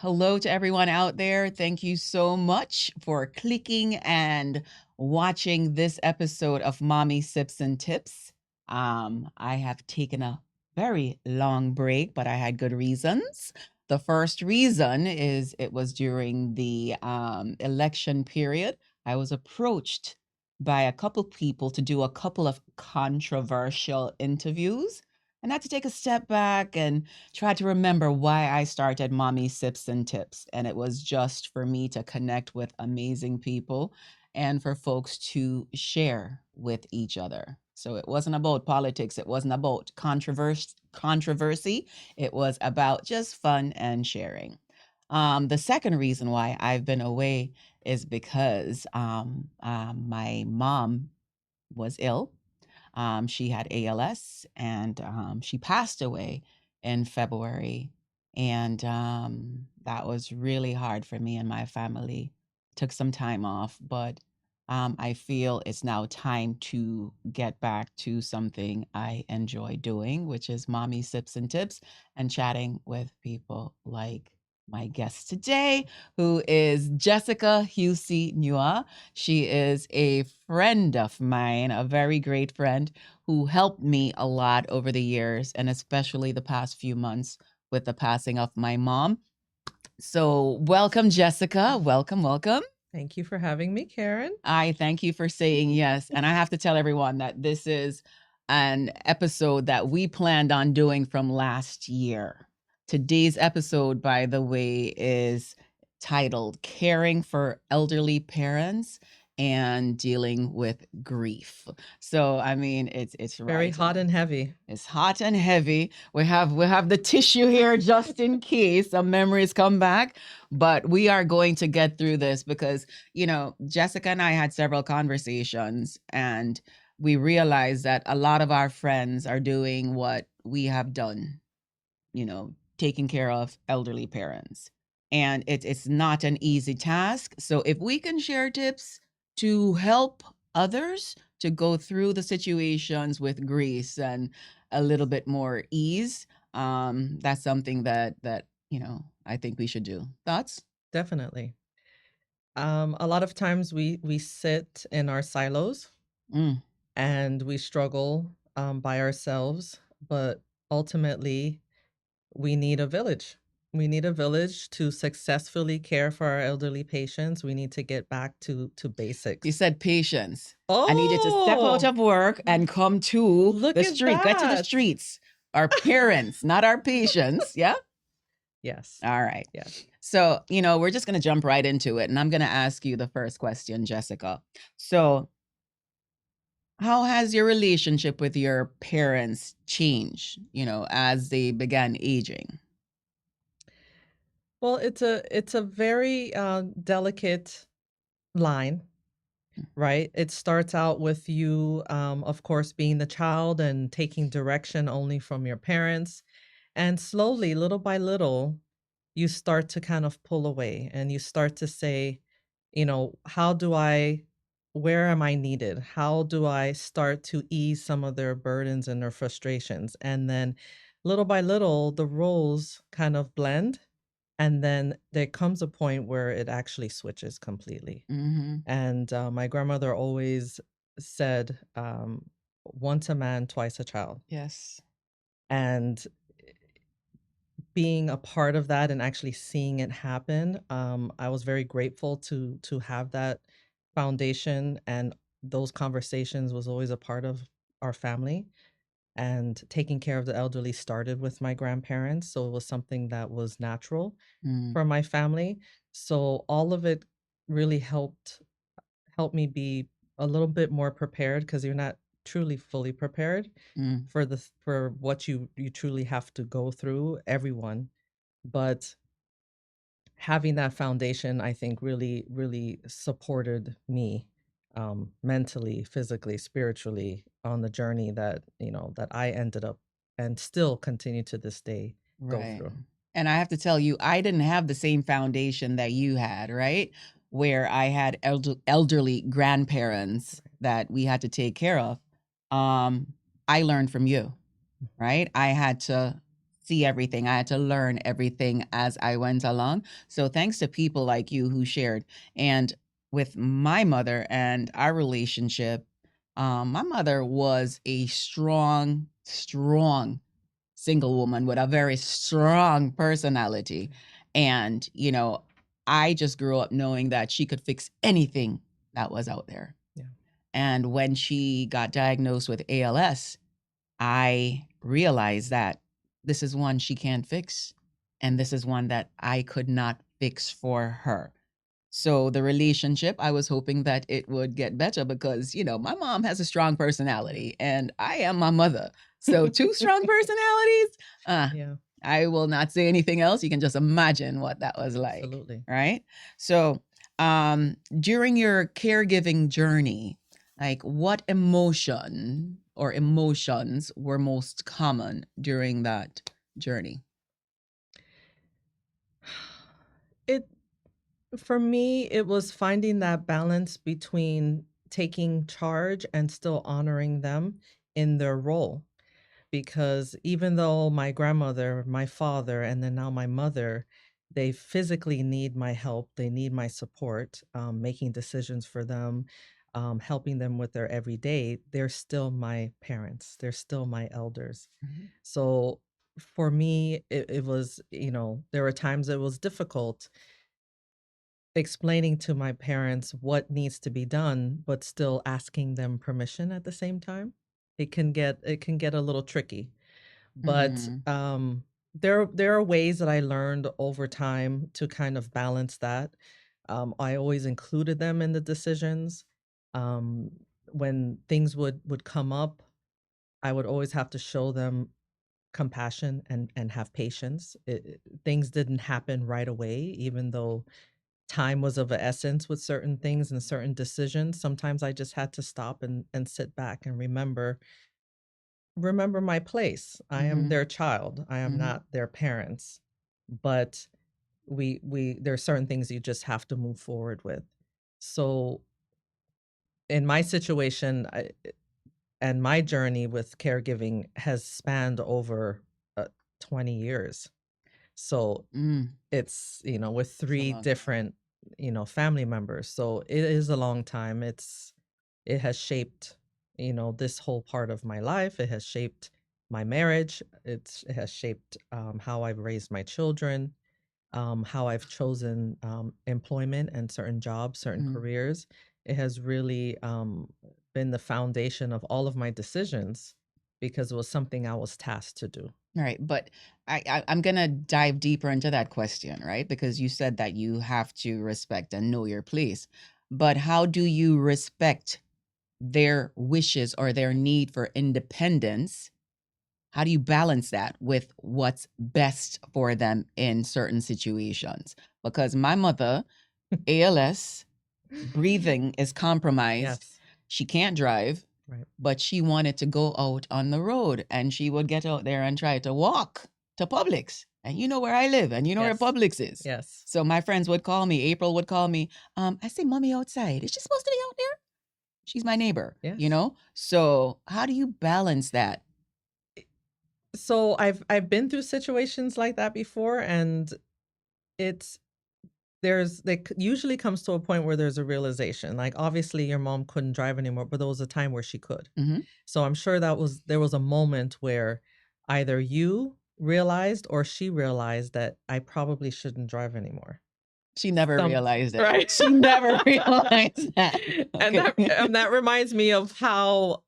Hello to everyone out there. Thank you so much for clicking and watching this episode of Mommy Sips and Tips. I have taken a very long break, but I had good reasons. The first reason is it was during the election period. I was approached by a couple people to do a couple of controversial interviews. And I had to take a step back and try to remember why I started Mommy Sips and Tips. And it was just for me to connect with amazing people and for folks to share with each other. So it wasn't about politics, it wasn't about controversy. It was about just fun and sharing. The second reason why I've been away is because my mom was ill. She had ALS and she passed away in February. And that was really hard for me and my family. Took some time off, but I feel it's now time to get back to something I enjoy doing, which is Mommy Sips and Tips and chatting with people like my guest today, who is Jessica Husey Nua. She is a friend of mine, a very great friend who helped me a lot over the years, and especially the past few months with the passing of my mom. So, welcome, Jessica. Welcome, welcome. Thank you for having me, Karen. I thank you for saying yes. And I have to tell everyone that this is an episode that we planned on doing from last year. Today's episode, by the way, is titled Caring for Elderly Parents and Dealing with Grief. So I mean it's Very right. hot and heavy. It's hot and heavy. We have the tissue here just in case some memories come back, but we are going to get through this because, Jessica and I had several conversations and we realized that a lot of our friends are doing what we have done, taking care of elderly parents. And it's not an easy task. So if we can share tips to help others to go through the situations with grace and a little bit more ease, that's something that I think we should do. Thoughts? Definitely. A lot of times we sit in our silos Mm, and we struggle by ourselves, but ultimately we need a village. We need a village to successfully care for our elderly patients. We need to get back to you basics. said patience. I needed to step out Oh, of work and come to look the at street, get to the that. streets. Our parents, not our patients. Yeah. Yes. All right. Yes. So, we're just going to jump right into it. And I'm going to ask you the first question, Jessica. So, how has your relationship with your parents changed, as they began aging? Well, it's a very delicate line, right? It starts out with you, of course, being the child and taking direction only from your parents. And slowly, little by little, you start to kind of pull away and you start to say, how do where am I needed? How do I start to ease some of their burdens and their frustrations? And then little by little, the roles kind of blend. And then there comes a point where it actually switches completely. Mm-hmm. And my grandmother always said, once a man, twice a child. Yes. And being a part of that and actually seeing it happen, I was very grateful to have that foundation, and those conversations was always a part of our family. And taking care of the elderly started with my grandparents, so it was something that was natural Mm, for my family. So all of it really helped me be a little bit more prepared, because you're not truly fully prepared mm, for what you truly have to go through, everyone. But having that foundation, I think, really supported me, mentally, physically, spiritually, on the journey that I ended up and still continue to this day go right. through. And I have to tell you, I didn't have the same foundation that you had, right? Where I had elderly grandparents that we had to take care of. I learned from you, right? I had to see everything. I had to learn everything as I went along. So thanks to people like you who shared. And with my mother and our relationship, my mother was a strong, strong single woman with a very strong personality. And, I just grew up knowing that she could fix anything that was out there. Yeah. And when she got diagnosed with ALS, I realized that this is one she can't fix. And this is one that I could not fix for her. So the relationship, I was hoping that it would get better because, my mom has a strong personality and I am my mother. So two strong personalities, Yeah, I will not say anything else. You can just imagine what that was like, absolutely. right? So, during your caregiving journey, like what emotion or emotions were most common during that journey? It For me, it was finding that balance between taking charge and still honoring them in their role. Because even though my grandmother, my father, and then now my mother, they physically need my help, they need my support, making decisions for them, helping them with their everyday, they're still my parents, they're still my elders. Mhm. So for me, it was, there were times it was difficult explaining to my parents what needs to be done, but still asking them permission at the same time. It can get a little tricky. But, Mhm. there are ways that I learned over time to kind of balance that. I always included them in the decisions. Um, when things would come up, I would always have to show them compassion and have patience. Things didn't happen right away, even though time was of a essence with certain things and certain decisions. Sometimes I just had to stop and sit back and remember my place. I am Mhm. their child. I am Mhm. not their parents. But we there are certain things you just have to move forward with. So in my situation, and my journey with caregiving has spanned over 20 years. So Mm. it's, with It's a three long time. different, family members. So it is a long time. It has shaped, this whole part of my life. It has shaped my marriage. It has shaped how I've raised my children, how I've chosen employment and certain jobs, certain Mm. careers. It has really been the foundation of all of my decisions because it was something I was tasked to do. Right, but I'm gonna dive deeper into that question, right? Because you said that you have to respect and know your place. But how do you respect their wishes or their need for independence? How do you balance that with what's best for them in certain situations? Because my mother, ALS, breathing is compromised. Yes, She can't drive, right. but she wanted to go out on the road and she would get out there and try to walk to Publix. And you know where I live and you know where Yes, Publix is. yes. So my friends would call me, April would call me, I see mommy outside. Is she supposed to be out there? She's my neighbor, you Yes. know? So how do you balance that? So I've been through situations like that before, and it's usually comes to a point where there's a realization. Like obviously your mom couldn't drive anymore, but there was a time where she could. Mhm. So I'm sure there was a moment where either you realized or she realized that I probably shouldn't drive anymore. She never Some realized it. Right. She never realized that. and Okay. that reminds me of how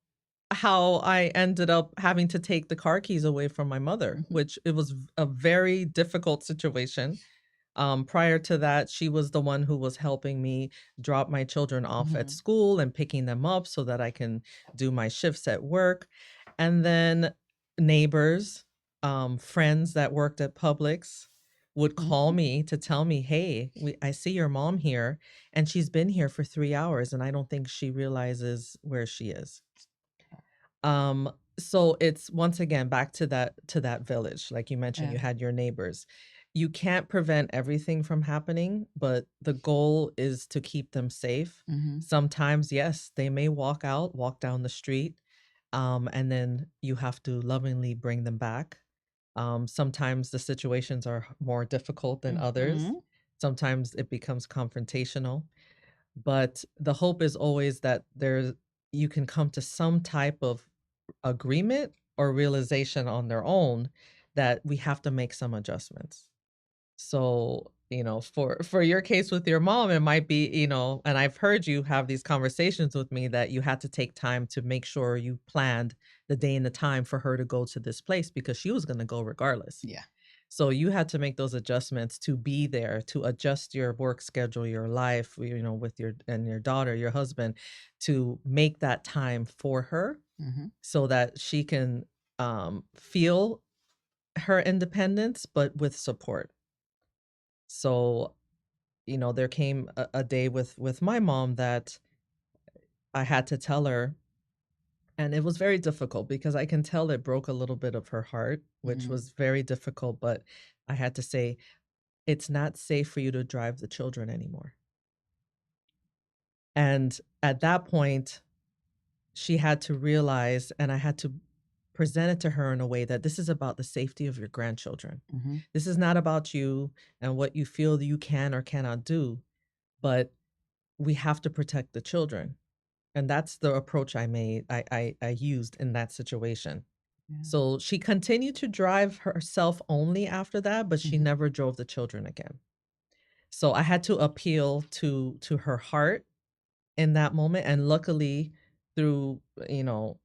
I ended up having to take the car keys away from my mother, Mhm. which it was a very difficult situation. Prior to that, she was the one who was helping me drop my children off at Mhm. school and picking them up so that I can do my shifts at work. And then neighbors, friends that worked at Publix would call Mhm. me to tell me, "Hey, I see your mom here, and she's been here for 3 hours, and I don't think she realizes where she is." So it's once again back to that village. Like you mentioned, Yeah. you had your neighbors. You can't prevent everything from happening, but the goal is to keep them safe. Mhm. Sometimes, yes, they may walk down the street, and then you have to lovingly bring them back. Sometimes the situations are more difficult than others. Mhm. Sometimes it becomes confrontational, but the hope is always that you can come to some type of agreement or realization on their own that we have to make some adjustments. So, for your case with your mom, it might be, and I've heard you have these conversations with me that you had to take time to make sure you planned the day and the time for her to go to this place because she was going to go regardless. Yeah. So you had to make those adjustments to be there, to adjust your work schedule, your life, with your daughter, your husband, to make that time for her Mhm. so that she can feel her independence, but with support. So, there came a day with my mom that I had to tell her, and it was very difficult because I can tell it broke a little bit of her heart, which Mhm. was very difficult. But I had to say, it's not safe for you to drive the children anymore. And at that point, she had to realize, and I had to present it to her in a way that this is about the safety of your grandchildren. Mhm. This is not about you and what you feel you can or cannot do, but we have to protect the children. And that's the approach I used in that situation. Yeah. So she continued to drive herself only after that, but she Mhm. never drove the children again. So I had to appeal to her heart in that moment, and luckily through, you know,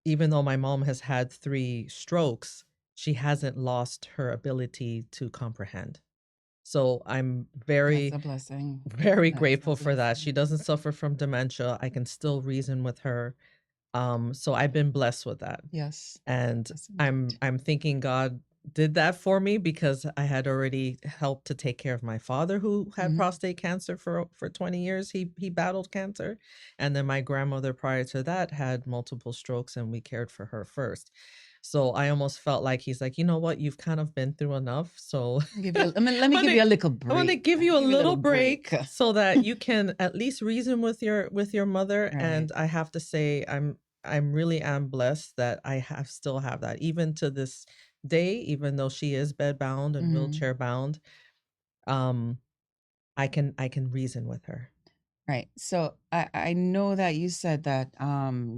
even though my mom has had 3 strokes, she hasn't lost her ability to comprehend. So I'm That's very, a blessing. very That's a grateful for that. blessing. She doesn't suffer from dementia. I can still reason with her. So I've been blessed with that. Yes. And Yes, I'm indeed. I'm thinking God did that for me because I had already helped to take care of my father who had Mhm. prostate cancer for 20 years. He battled cancer. And then my grandmother prior to that had multiple strokes and we cared for her first. So I almost felt like he's like, "You know what? You've kind of been through enough. So Give you I mean, let me I'm give gonna you a little I want to break. give Let you me a give you a little little break. break so that you can at least reason with your mother." Right. And I have to say I'm really am blessed that I have still have that even to this day, even though she is bedbound and Mhm. wheelchair bound. Um, I can reason with her. Right. So I know that you said that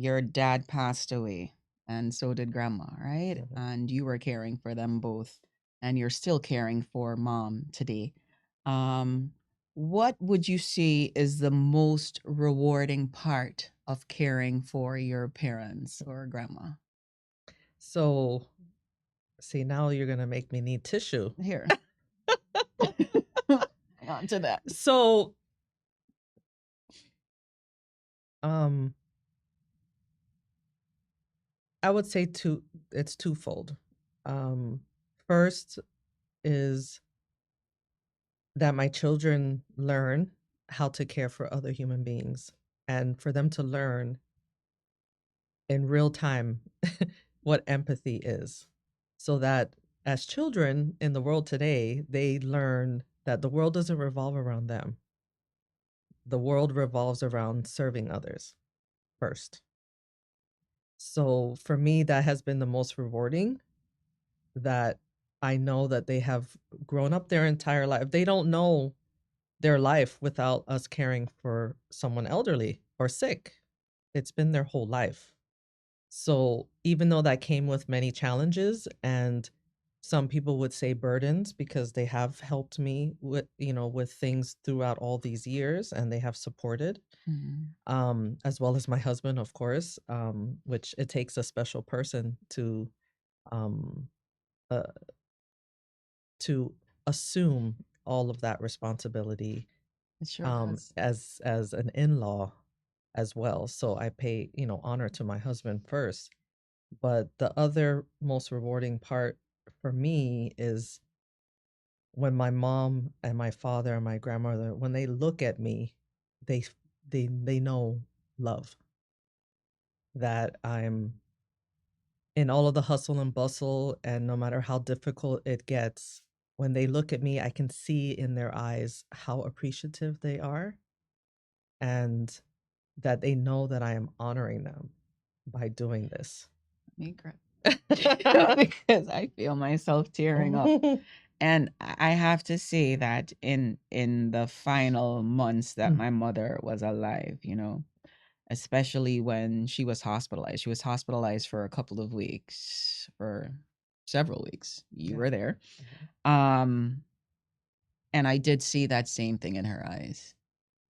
your dad passed away and so did grandma, right? Mhm. And you were caring for them both and you're still caring for mom today. Um what would you say is the most rewarding part of caring for your parents or grandma? So, see, now you're gonna make me need tissue. Here. Hang on to that. So, um, I would say it's twofold. Um, First is that my children learn how to care for other human beings and for them to learn in real time what empathy is. So that as children in the world today, they learn that the world doesn't revolve around them. The world revolves around serving others first. So for me, that has been the most rewarding that I know that they have grown up their entire life. They don't know their life without us caring for someone elderly or sick. It's been their whole life. So even though that came with many challenges and some people would say burdens because they have helped me with things throughout all these years and they have supported Mhm. as well as my husband of course, which it takes a special person um uh, to assume all of that responsibility It sure does. as an in-law as well. So I pay, honor to my husband first. But the other most rewarding part for me is when my mom and my father and my grandmother, when they look at me, they they know love. That I'm in all of the hustle and bustle, and no matter how difficult it gets, when they look at me, I can see in their eyes how appreciative they are and that they know that I am honoring them by doing this. Me, great. because I feel myself tearing up. And I have to say that in the final months that Mm, my mother was alive, especially when she was hospitalized for a couple of weeks, for several weeks. You yeah. were there. Mhm. Um, and I did see that same thing in her eyes.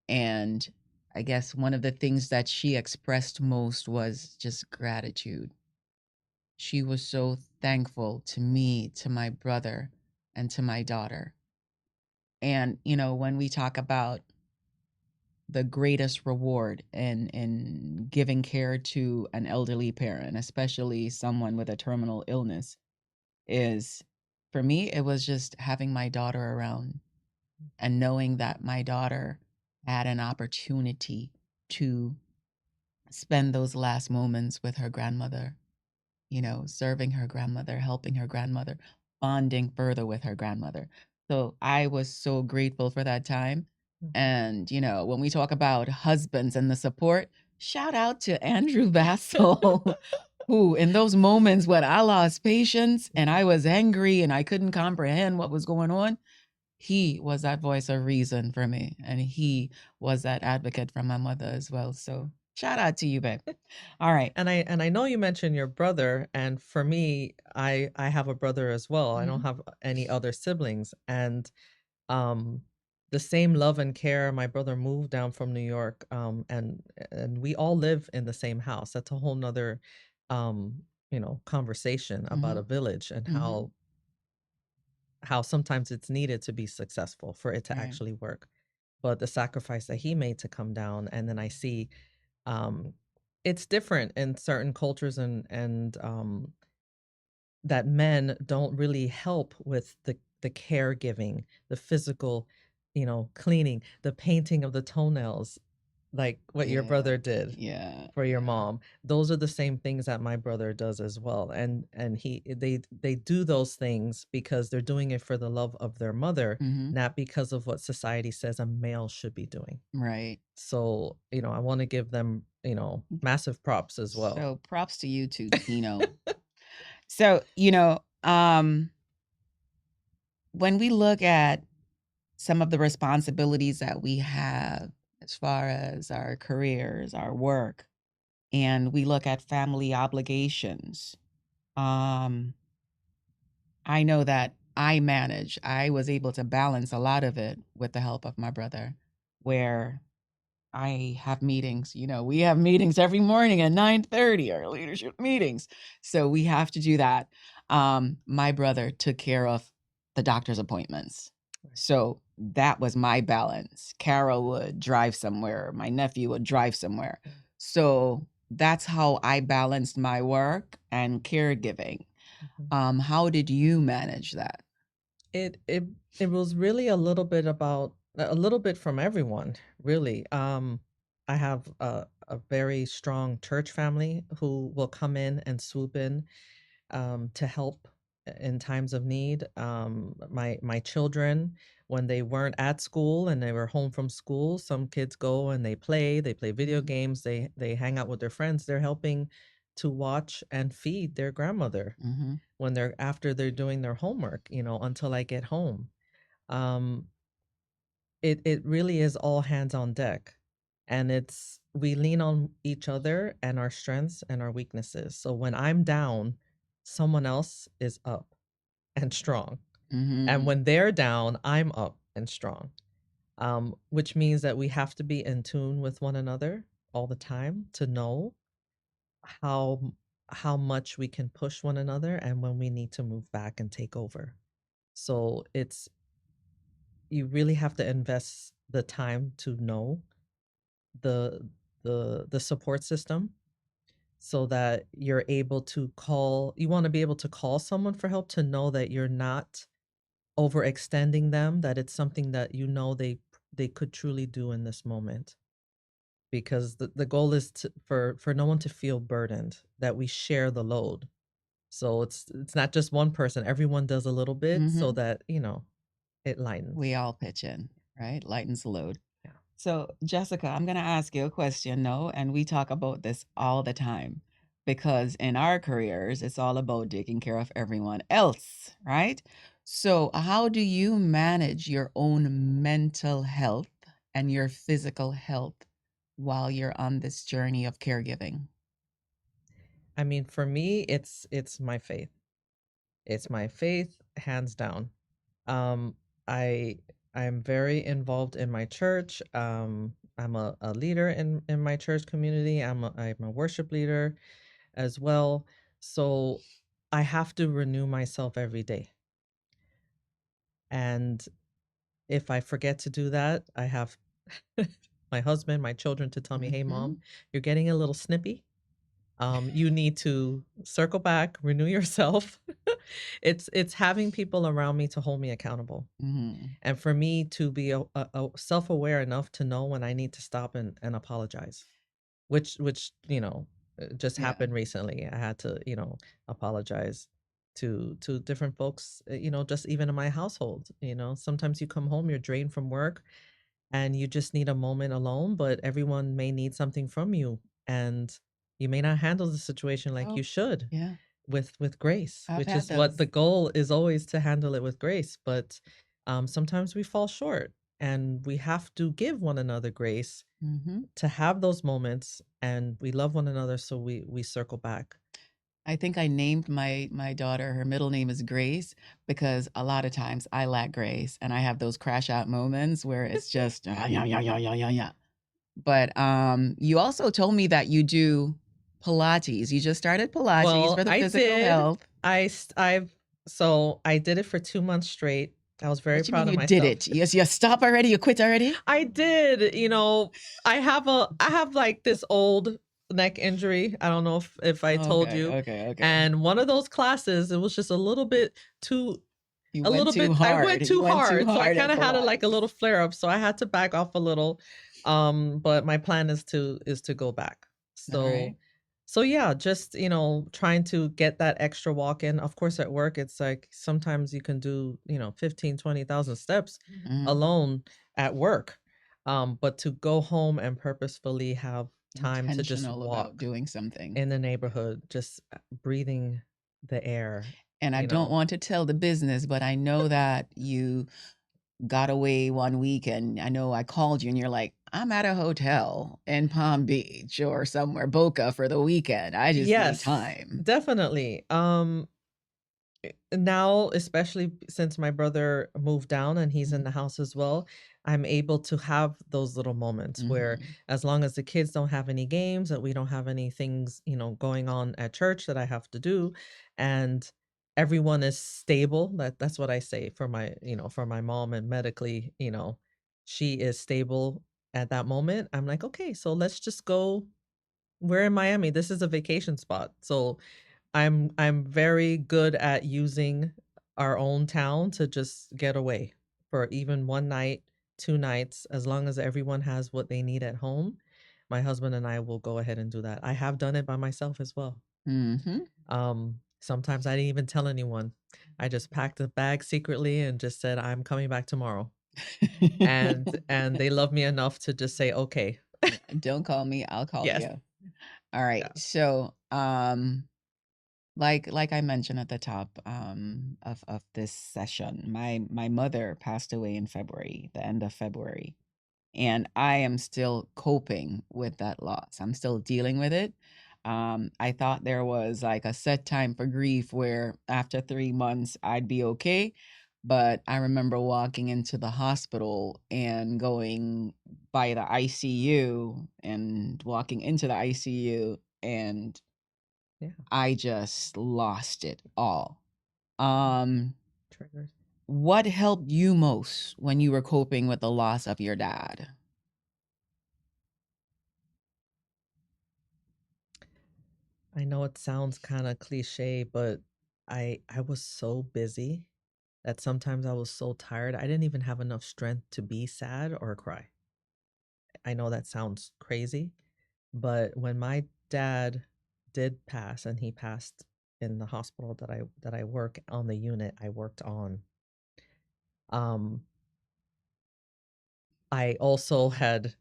And I guess one of the things that she expressed most was just gratitude. She was so thankful to me, to my brother, and to my daughter. And, when we talk about the greatest reward in giving care to an elderly parent, especially someone with a terminal illness, is for me, it was just having my daughter around and knowing that my daughter had an opportunity to spend those last moments with her grandmother, serving her grandmother, helping her grandmother, bonding further with her grandmother. So I was so grateful for that time. Mhm. And, when we talk about husbands and the support, shout out to Andrew Vassell, who, in those moments when I lost patience and I was angry and I couldn't comprehend what was going on, he was that voice of reason for me. And he was that advocate for my mother as well. So shout out to you, babe. All right. And I know you mentioned your brother, and for me, I have a brother as well. I don't Mhm. have any other siblings, and um the same love and care. My brother moved down from New York, and we all live in the same house. That's a whole nother conversation about a Mhm. village and Mhm. how sometimes it's needed to be successful for it to Right. actually work. But the sacrifice that he made to come down, and then I see um it's different in certain cultures, and that men don't really help with the caregiving, the physical, cleaning, the painting of the toenails, like what your Yeah. brother did Yeah. for your Yeah. mom. Those are the same things that my brother does as well. And they do those things because they're doing it for the love of their mother, Mhm. not because of what society says a male should be doing. Right. So, I want to give them, massive props as well. So props to you too, Tino. So, when we look at some of the responsibilities that we have as far as our careers, our work, and we look at family obligations, um, I know that I was able to balance a lot of it with the help of my brother, where I have meetings, we have meetings every morning at 9:30, our leadership meetings. So we have to do that. My brother took care of the doctor's appointments. Right. So that was my balance. Carol would drive somewhere, my nephew would drive somewhere. So that's how I balanced my work and caregiving. Mhm. How did you manage that? It was really a little bit from everyone, really. I have a very strong church family who will come in and swoop in to help in times of need. My children, when they weren't at school and they were home from school, some kids go and they play video Mhm. games, they hang out with their friends. They're helping to watch and feed their grandmother Mhm. when they're doing their homework, until I get home. Um, it really is all hands on deck. And it's we lean on each other and our strengths and our weaknesses. So when I'm down, someone else is up and strong. And Mhm. when they're down, I'm up and strong. Which means that we have to be in tune with one another all the time to know how how much we can push one another and when we need to move back and take over. So it's you really have to invest the time to know the the support system so that you're able to call you want to be able to call someone for help to know that you're not overextending them, that it's something that they could truly do in this moment. Because the goal is for no one to feel burdened, that we share the load. So it's not just one person, everyone does a little bit so Mhm. that, it We lightens. all pitch in, right? Lightens the load. Yeah. So, Jessica, I'm going to ask you a question, no? And we talk about this all the time. because in our careers, it's all about taking care of everyone else, right? So, how do you manage your own mental health and your physical health while you're on this journey of caregiving? I mean, for me, it's my faith. It's my faith, hands down. Um, I I'm very involved in my church. I'm a leader in my church community. I'm a worship leader as well. So I have to renew myself every day. And if I forget to do that, I have my husband, my children to tell me, "Hey, Mhm, mom, you're getting a little snippy. You need to circle back, renew yourself." It's having people around me to hold me accountable. mhm. And for me to be self-aware enough to know when I need to stop and apologize, which just Yeah. happened recently. I had to apologize to different folks, just even in my household. Sometimes you come home, you're drained from work, and you just need a moment alone, but everyone may need something from you, and you may not handle the situation like Oh, you should yeah. with grace, I've which had is what the those. goal is, always to handle it with grace. But sometimes we fall short, and we have to give one another grace Mhm. to have those moments, and we love one another, so we circle back. I think I named my daughter, her middle name is Grace, because a lot of times I lack grace and I have those crash out moments where it's just, "Ah, yeah, yeah, yeah, yeah, yeah, yeah." But, you also told me that you do Pilates. You just started Pilates Well, for the I physical did. health. I did it for 2 months straight. I was very What you mean proud of you did myself. it? Yes, you stop already? You quit already? I did, I have, like, this old neck injury. I don't know if I told Okay, you, okay, okay. and one of those classes, it was just too You a went little too bit I hard. went You too went too hard, so I hard at kinda had, like, a Pilates. little flare up, so I had to back off a little, but my plan is to go back. Alright. So yeah, just, trying to get that extra walk in. Of course, at work, it's like sometimes you can do, 15, 20,000 steps Mhm. alone at work, but to go home and purposefully have time to just Intentional about walk doing something. in the neighborhood, just, breathing the air, And I you don't know? want to tell the business, but I know that you got away one week, and I know I called you and you're like, "I'm at a hotel in Palm Beach or somewhere, Boca for the weekend. I just need Yes, time." definitely. Now, especially since my brother moved down and he's in Mhm, the house as well, I'm able to have those little moments where, mhm. as long as the kids don't have any games, that we don't have any things, going on at church that I have to do, and everyone is stable. That's what I say for my mom, and medically, she is stable at that moment. I'm like, okay, so let's just go. We're in Miami. This is a vacation spot. So I'm very good at using our own town to just get away for even 1 night, 2 nights, as long as everyone has what they need at home. My husband and I will go ahead and do that. I have done it by myself as well. Mhm. Sometimes I didn't even tell anyone. I just packed a bag secretly and just said, "I'm coming back tomorrow." And they love me enough to just say, "Okay." Yeah, don't call me, I'll call Yes. you. Alright, Yeah. so, like I mentioned at the top, of this session, my mother passed away in February, the end of February. And I am still coping with that loss. I'm still dealing with it. I thought there was like a set time for grief where after 3 months I'd be okay. But I remember walking into the hospital and going by the ICU and walking into the ICU, and Yeah. I just lost it all. Um, Triggers. what helped you most when you were coping with the loss of your dad? I know it sounds kinda cliche, but I was so busy that sometimes I was so tired, I didn't even have enough strength to be sad or cry. I know that sounds crazy, but when my dad did pass, and he passed in the hospital that I work on, the unit I worked on, um, I also had,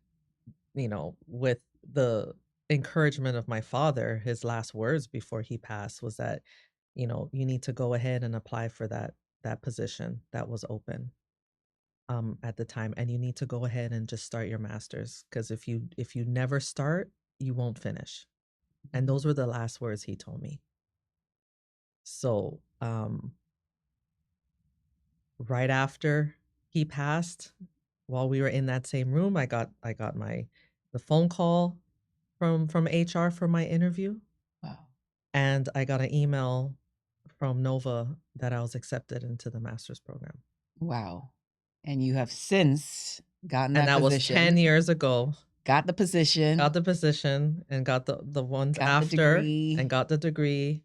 with the encouragement of my father, his last words before he passed was that, you need to go ahead and apply for that position that was open at the time, and you need to go ahead and just start your masters, because if you never start, you won't finish. And those were the last words he told me. So, right after he passed, while we were in that same room, I got the phone call from HR for my interview, Wow. and I got an email from Nova that I was accepted into the master's program. Wow. And you have since gotten And that that was 10 position, years ago. got the position, Got the position and got the ones got the after and degree. got the degree.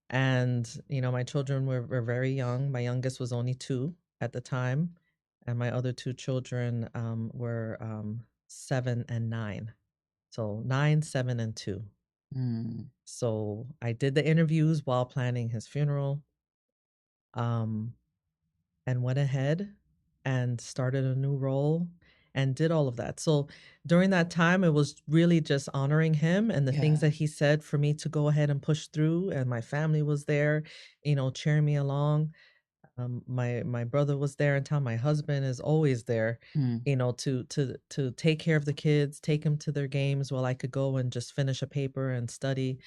And, my children were very young. My youngest was only 2 at the time, and my other 2 children, were, 7 and 9. So 9, 7, and 2. Mm, So I did the interviews while planning his funeral, um, and went ahead and started a new role and did all of that. So during that time, it was really just honoring him and the things yeah. that he said for me to go ahead and push through. And my family was there, cheering me along. My brother was there in town. My husband is always there, Mm, to take care of the kids, take them to their games while I could go and just finish a paper and study,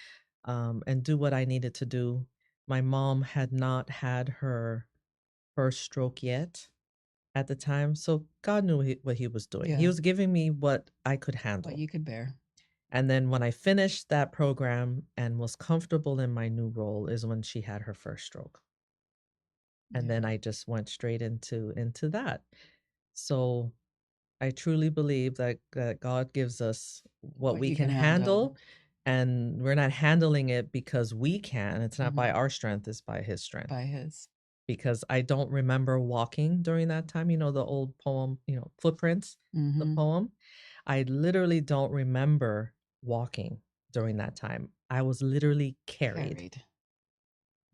and do what I needed to do. My mom had not had her first stroke yet at the time, so God knew what he was doing. He yeah. was giving me what I could What handle. you could bear. And then when I finished that program and was comfortable in my new role is when she had her first stroke. And then Yeah. I just went straight into that. So I truly believe that God gives us what What we you can can handle. handle, and we're not handling it because we can. It's not by Mhm. our strength, it's by his strength. By his. Because I don't remember walking during that time, the old poem, Footprints, the Mhm. poem. I literally don't remember walking during that time. I was literally carried. Carried.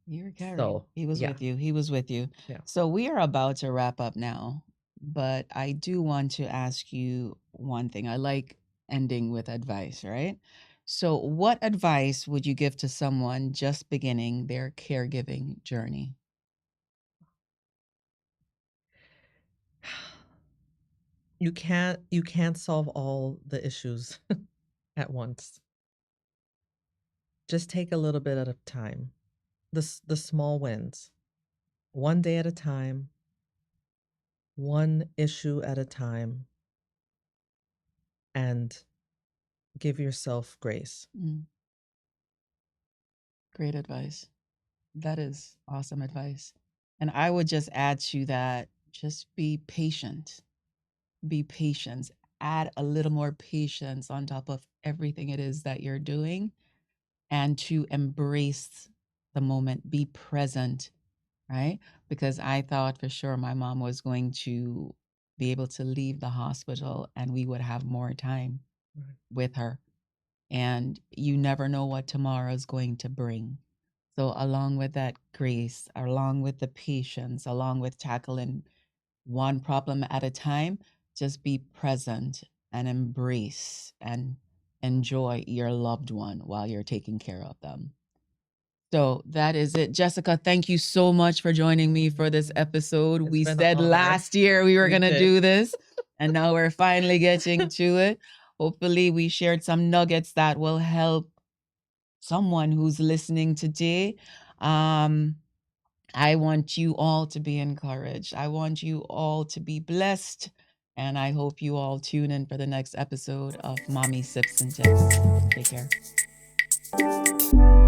You were carried. So, He was yeah, with you. He was with you. yeah. So we are about to wrap up now, but I do want to ask you one thing. I like ending with advice, right? So what advice would you give to someone just beginning their caregiving journey? You can't solve all the issues at once. Just take a little bit at a time. The small wins. One day at a time, one issue at a time, and give yourself grace. Mm, great advice. That is awesome advice. And I would just add to that, just be patient. Be patient. Add a little more patience on top of everything it is that you're doing, and to embrace the moment, be present, right? Because I thought for sure my mom was going to be able to leave the hospital and we would have more time Right. with her. And you never know what tomorrow is going to bring. So, along with that grace, along with the patience, along with tackling one problem at a time, just be present and embrace and enjoy your loved one while you're taking care of them. So that is it. Jessica, thank you so much for joining me for this episode. It's We been an said honor. last year we were We going to did. do this, and now we're finally getting to it. Hopefully, we shared some nuggets that will help someone who's listening today. Um, I want you all to be encouraged. I want you all to be blessed. And I hope you all tune in for the next episode of Mommy Sips and Tips. Take care.